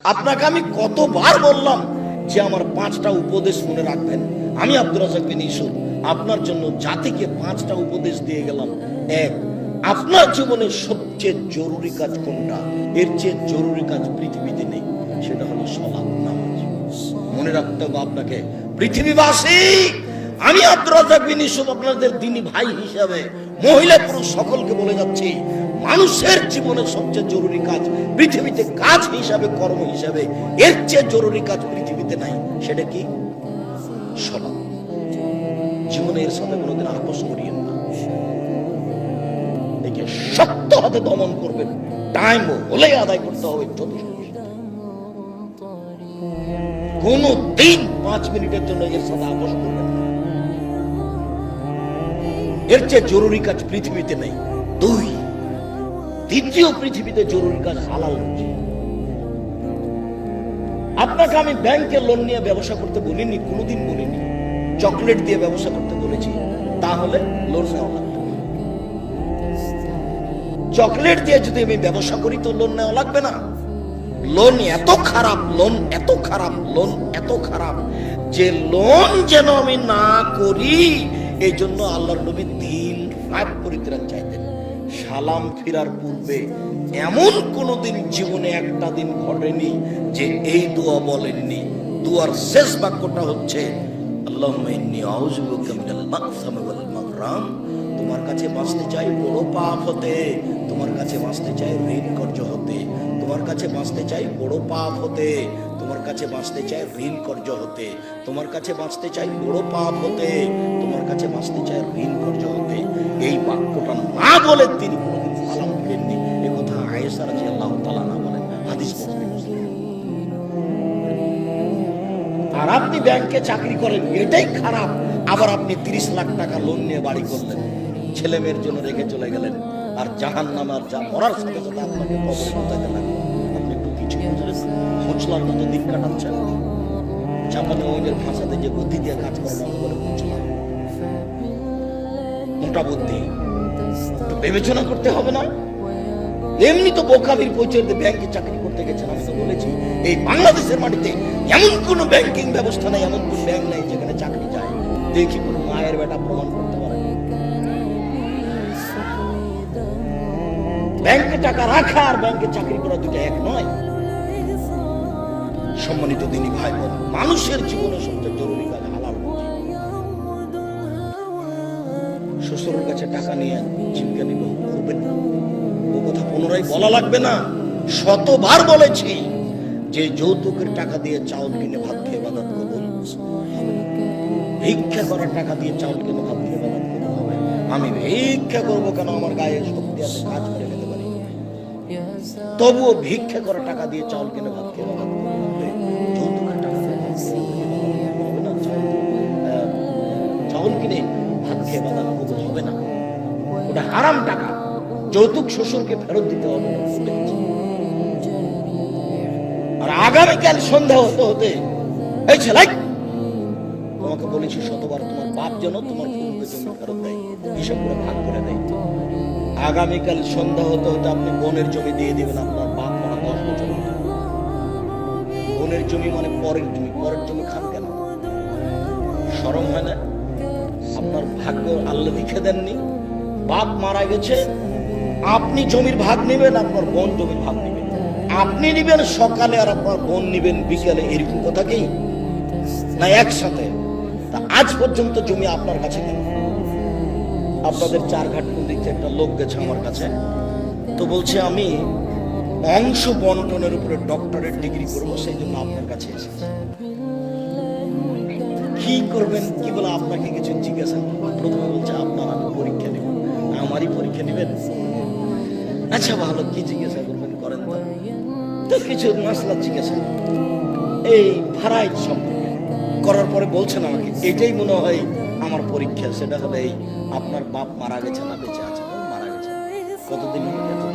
আপনাকে আমি কতবার বললাম যে আমার 5টা উপদেশ মনে রাখবেন। আমি আব্দুর রাজ্জাক বিন ইউসুফ আপনার জন্য জাতিকে 5টা উপদেশ দিয়ে গেলাম। এক, আপনার জীবনের সবচেয়ে জরুরি কাজ কোনটা? এর চেয়ে জরুরি কাজ পৃথিবীতে নেই, সেটা হলো সালাত, নামাজ। মনে রাখতে হবে আপনাকে। পৃথিবীবাসী, আমি আব্দুর রাজ্জাক বিন ইউসুফ আপনাদের দ্বীনি ভাই হিসাবে মহিলা পুরুষ সকলকে বলে যাচ্ছি, মানুষের জীবনের সবচেয়ে জরুরি কাজ পৃথিবীতে, কাজ হিসাবে, কর্ম হিসাবে এর চেয়ে জরুরি কাজ পৃথিবীতে নাই। সেটা কি? সালাত। জীবনে এর সাথে কোনোদিন আপোষ করিয়েন না। একে শক্ত হাতে দমন করবেন, টাইম হলে আদায় করতে হবে। কোন দিন 5 মিনিটের জন্য এর সাথে আপোষ করবেন না। এর চেয়ে জরুরি কাজ পৃথিবীতে নেই। 2, দ্বিতীয় পৃথিবীতে জরুরি কাজ হালাল রুজি। আপনাকে আমি ব্যাংকে লোন নিয়ে ব্যবসা করতে বলিনি, কোনোদিন বলিনি। চকলেট দিয়ে ব্যবসা করতে বলেছি, তাহলে লোন নেওয়া লাগবে। চকলেট দিয়ে যদি আমি ব্যবসা করি তো লোন নেওয়া লাগবে না। লোন এত খারাপ, লোন এত খারাপ, লোন এত খারাপ যে লোন যেন আমি না করি, এই জন্য আল্লাহর নবী 3 রাত পরিত্রাণ চাইতেন। সালাম ফিরার পূর্বে এমন কোনদিন জীবনে একটা দিন ঘটেনি যে এই দোয়া বলেননি। দোয়ার শেষ বাক্যটা হচ্ছে আল্লাহুম্মা ইন্নী আউযু বিকা মিনাল মাগসামি ওয়াল মাগরাম। তোমার কাছে বাঁচতে চাই বড় পাপ হতে, তোমার কাছে বাঁচতে চাই ঋণ কর্জ হতে, তোমার কাছে বাঁচতে চাই বড় পাপ হতে, তোমার কাছে বাঁচতে চাই ঋণ কর্জ হতে, তোমার কাছে বাঁচতে চাই বড় পাপ হতে, তোমার কাছে বাঁচতে চাই ঋণ কর্জ হতে। এই বাক্যটা না বলে তিনি কোনোদিন সালাম ফিরেননি। এই কথা আয়েশা রাদিয়াল্লাহু তাআলা না বলেন, হাদিস মুসলিম। আর আপনি ব্যাংকে চাকরি করেন, এটাই খারাপ। আবার আপনি 30 লাখ টাকা লোন নিয়ে বাড়ি করলেন, ছেলে মেয়ের জন্য রেখে চলে গেলেন, আর জাহান্নামের যা মরার সাথে সাথে আপনাকে কবরে পৌঁছাতে লাগবে। আপনি একটু কিছু বুঝলেন, মুচলার মতো দিন কাটাচ্ছেন। জাপানি ওইদের ভাষাতে যে বুদ্ধি দিয়ে কাজ করেন বলে মুচলা, মোটা বুদ্ধি। বিবেচনা করতে হবে না? এমনি তো বোকামির পরিচয় ব্যাংকে চাকরি করতে গেছেন। আমি তো বলেছি এই বাংলাদেশের মাটিতে এমন কোন ব্যাংকিং ব্যবস্থা নাই, এমন কোন ব্যাংক নাই যেখানে চাকরি যায়। দেখি কোন মায়ের বেটা প্রমাণ করতে পারে। ব্যাংকে টাকা রাখা আর ব্যাংকে চাকরি করা দুটো এক নয়। সম্মানিত দিনী ভাই বোন, মানুষের জীবনে সবচেয়ে জরুরি কাজ হালাল রুজি। শ্বশুরের কাছে টাকা নিয়ে জীবিকা নির্বাহ করবেন না, ও কথা পুনরায় বলা লাগবে না। শতবার বলেছি যে যৌতুকের টাকা দিয়ে চাউল কিনে ভাত খেয়ে ইবাদত করুন, ভিক্ষা করার টাকা দিয়ে চাউল কিনে ভাত খেয়ে ইবাদত করতে হবে। আমি ভিক্ষা করবো কেন? আমার গায়ে শক্তি আছে, কাজ করে খেতে পারি। তবুও ভিক্ষা করার টাকা দিয়ে চাউল কিনে ভাত খেয়ে ইবাদত করতে হবে। যৌতুকের টাকা দিয়ে হবে না, চাউল কিনে ভাত খেয়ে ইবাদত করতে হবে না, ওটা হারাম টাকা। যৌতুক শ্বশুরকে ফেরত দিতে হবে। আর আগামীকাল সন্ধ্যা হতে হতে এই ছেলে, তোমাকে বলেছি শতবার, তোমার বাপ যেন তোমার ফুলকে জমি ফেরত দেয়, হিসাব করে ভাগ করে দেয়। আগামীকাল সন্ধ্যা হতে হতে আপনি বোনের জমি দিয়ে দিবেন। আপনার বাপ মারা 10 বছর হতে। বোনের জমি মানে পরের জমি। পরের জমি খান কেন? শরম হয় না? আপনার ভাগ্য আল্লাহ লিখে দেননি, বাপ মারা গেছে, আপনি জমির ভাগ নেবেন, আপনার বোন জমির ভাগ নেবেন। আপনি নিবেন সকালে আর আপনার বোন নিবেন বিকালে, এরকম কথা কি না? একসাথে। তা আজ পর্যন্ত জমি আপনার কাছে কেন? আপনাদের 4 ঘাট দিকে একটা লোক গেছে আমার কাছে, তো বলছে আমি অংশ বন্টনের উপরে ডক্টরেট ডিগ্রি করবো, সেই জন্য আপনার কাছে এসেছি। কি করবেন কি বলে আপনাকে কিছু জিজ্ঞাসা করবো। প্রথমে বলছে আপনার আমি পরীক্ষা নেব। আমারই পরীক্ষা নেবেন? আচ্ছা ভালো, কি জিজ্ঞাসা করবেন করেন। তো কিছু মশলা জিজ্ঞাসা এই ভাড়াই সম্পর্কে করার পরে বলছেন আমাকে এটাই মনে হয় আমার পরীক্ষা। সেটা হলে এই আপনার বাপ মারা গেছে না বেঁচে আছে? মারা গেছে। কতদিন হলো?